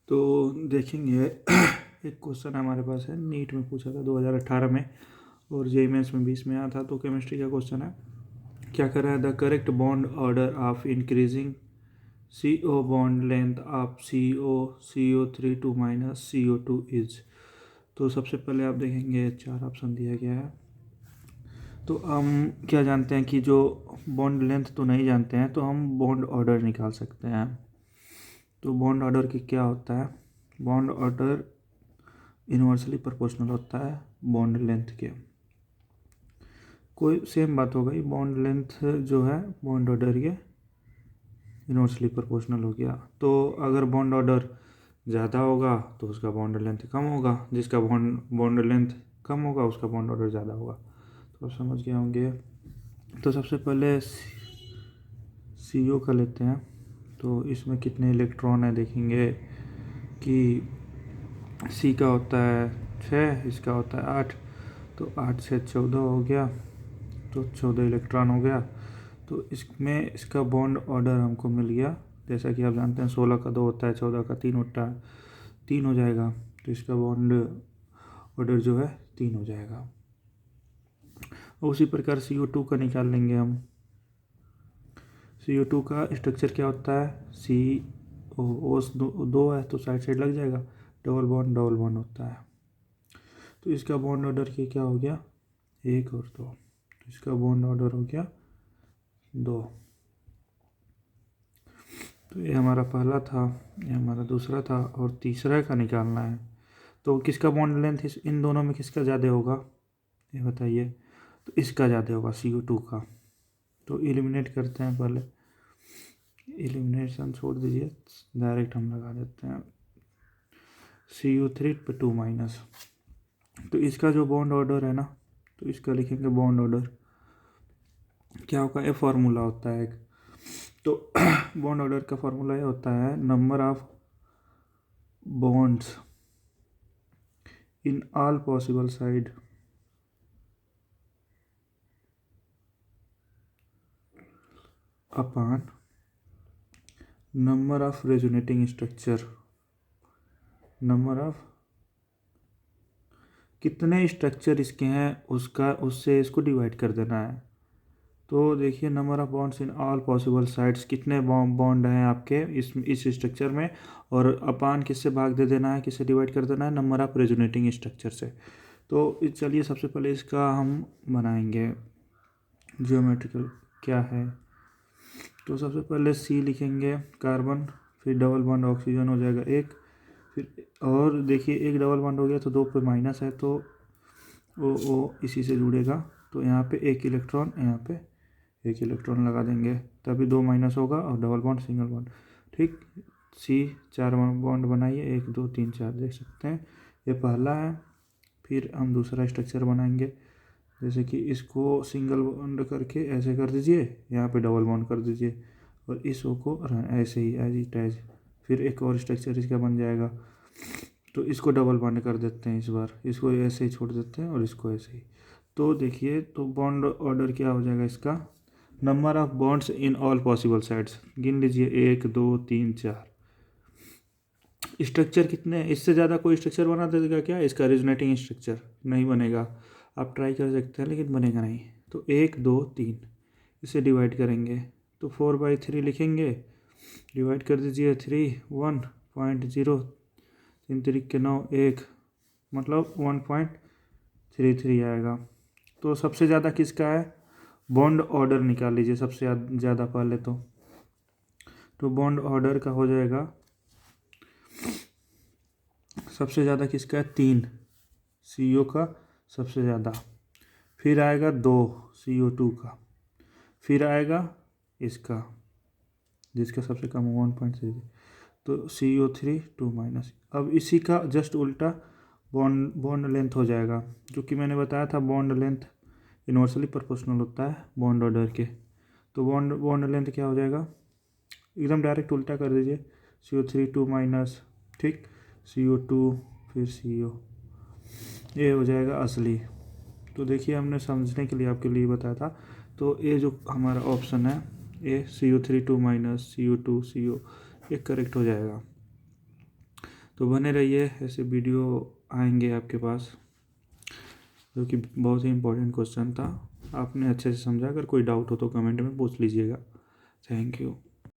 तो देखेंगे एक क्वेश्चन हमारे पास है, नीट में पूछा था 2018 में और जेईई मेंस में 20 में आया था। तो केमिस्ट्री का क्वेश्चन है, क्या कर रहा है, the correct bond order of increasing CO bond length of CO3 two minus CO2 is. तो सबसे पहले आप देखेंगे 4 ऑप्शन दिया गया है। तो हम क्या जानते हैं कि जो बॉन्ड लेंथ तो नहीं जानते हैं, तो हम बॉन्ड ऑर्डर निकाल सकते हैं। तो बॉन्ड ऑर्डर की क्या होता है, बॉन्ड ऑर्डर इन्वर्सली प्रोपोर्शनल होता है बॉन्ड लेंथ के। कोई सेम बात हो गई, बॉन्ड लेंथ जो है बॉन्ड ऑर्डर के इन्वर्सली प्रोपोर्शनल हो गया। तो अगर बॉन्ड ऑर्डर ज़्यादा होगा तो उसका बॉन्ड लेंथ कम होगा, जिसका बॉन्ड लेंथ कम होगा उसका बॉन्ड ऑर्डर ज़्यादा होगा। तो आप समझ गए होंगे। तो सबसे पहले CO का लेते हैं। तो इसमें कितने इलेक्ट्रॉन है देखेंगे कि C का होता है 6, इसका होता है 8। तो 8 से 14 हो गया, तो 14 इलेक्ट्रॉन हो गया। तो इसमें इसका बॉन्ड ऑर्डर हमको मिल गया। जैसा कि आप जानते हैं 16 का 2 होता है, 14 का 3 होता है, 3 हो जाएगा। तो इसका बॉन्ड ऑर्डर जो है 3 हो जाएगा। उसी प्रकार CO2 का निकाल लेंगे हम। CO2 का स्ट्रक्चर क्या होता है, दो है तो साइड साइड लग जाएगा, डबल बॉन्ड होता है। तो इसका बॉन्ड ऑर्डर क्या हो गया, 1 और 2। तो इसका बॉन्ड ऑर्डर हो गया 2। तो ये हमारा पहला था, ये हमारा दूसरा था, और तीसरा का निकालना है। तो किसका बॉन्ड लेंथ इन दोनों में किसका ज़्यादा होगा, ये बताइए। तो इसका ज़्यादा होगा, CO2 का। तो एलिमिनेट करते हैं पहले, एलिमिनेशन छोड़ दीजिए, डायरेक्ट हम लगा देते हैं CO3 पे 2 माइनस। तो इसका जो बॉन्ड ऑर्डर है ना, तो इसका लिखेंगे बॉन्ड ऑर्डर क्या होगा, ये फार्मूला होता है एक। तो बॉन्ड ऑर्डर का फार्मूला ये होता है, number of bonds in all possible side upon number of resonating structure. Number of कितने स्ट्रक्चर इसके हैं उसका, उससे इसको डिवाइड कर देना है। तो देखिए, number of bonds in all possible sides, कितने बॉन्ड हैं आपके इस स्ट्रक्चर में, और अपान किससे भाग दे देना है, किससे डिवाइड कर देना है, नंबर ऑफ रेजोनेटिंग स्ट्रक्चर से। तो चलिए सबसे पहले इसका हम बनाएंगे ज्योमेट्रिकल क्या है। तो सबसे पहले C लिखेंगे कार्बन, फिर डबल बॉन्ड ऑक्सीजन हो जाएगा 1, फिर और देखिए एक डबल बॉन्ड हो गया तो 2 पे माइनस है, तो वो इसी से जुड़ेगा। तो यहाँ पे 1 इलेक्ट्रॉन, यहाँ पे 1 इलेक्ट्रॉन लगा देंगे, तभी 2 माइनस होगा और डबल बॉन्ड सिंगल बॉन्ड। ठीक, C 4 बॉन्ड बनाइए, 1 2 3 4 देख सकते हैं, ये पहला है। फिर हम दूसरा स्ट्रक्चर बनाएंगे, जैसे कि इसको सिंगल बॉन्ड करके ऐसे कर दीजिए, यहाँ पे डबल बॉन्ड कर दीजिए, और इस ओ को ऐसे ही एज इट एज। फिर एक और स्ट्रक्चर इसका बन जाएगा, तो इसको डबल बॉन्ड कर देते हैं इस बार, इसको ऐसे ही छोड़ देते हैं और इसको ऐसे ही। तो देखिए, तो बॉन्ड ऑर्डर क्या हो जाएगा इसका, number of bonds in all possible sides, गिन लीजिए 1 2 3 4। स्ट्रक्चर कितने, इससे ज़्यादा कोई स्ट्रक्चर बना देगा क्या, इसका रेजोनेटिंग स्ट्रक्चर नहीं बनेगा। आप ट्राई कर सकते हैं लेकिन बनेगा नहीं। तो 1 2 3 इसे डिवाइड करेंगे, तो 4/3 लिखेंगे, डिवाइड कर दीजिए 3 1.0, 3 3 के 9 1, मतलब 1.33 आएगा। तो सबसे ज़्यादा किसका है, बॉन्ड ऑर्डर निकाल लीजिए सबसे ज़्यादा पहले। तो बॉन्ड ऑर्डर का हो जाएगा, सबसे ज़्यादा किसका है, 3 CO का सबसे ज़्यादा, फिर आएगा 2 CO2 का, फिर आएगा इसका जिसका सबसे कम 1.3, तो CO3 2 माइनस। अब इसी का जस्ट उल्टा बॉन्ड लेंथ हो जाएगा, जो कि मैंने बताया था बॉन्ड लेंथ इन्वर्सली प्रोपोर्शनल होता है बॉन्ड ऑर्डर के। तो बॉन्ड लेंथ क्या हो जाएगा, एकदम डायरेक्ट उल्टा कर दीजिए, CO3 2 माइनस, ठीक, CO2 फिर CO, ये हो जाएगा असली। तो देखिए, हमने समझने के लिए आपके लिए बताया था। तो ये जो हमारा ऑप्शन है, ये CO3 2 माइनस CO2 CO, ये करेक्ट हो जाएगा। तो बने रहिए, ऐसे वीडियो आएंगे आपके पास, जो कि बहुत ही इम्पोर्टेंट क्वेश्चन था। आपने अच्छे से समझा, अगर कोई डाउट हो तो कमेंट में पूछ लीजिएगा। Thank you.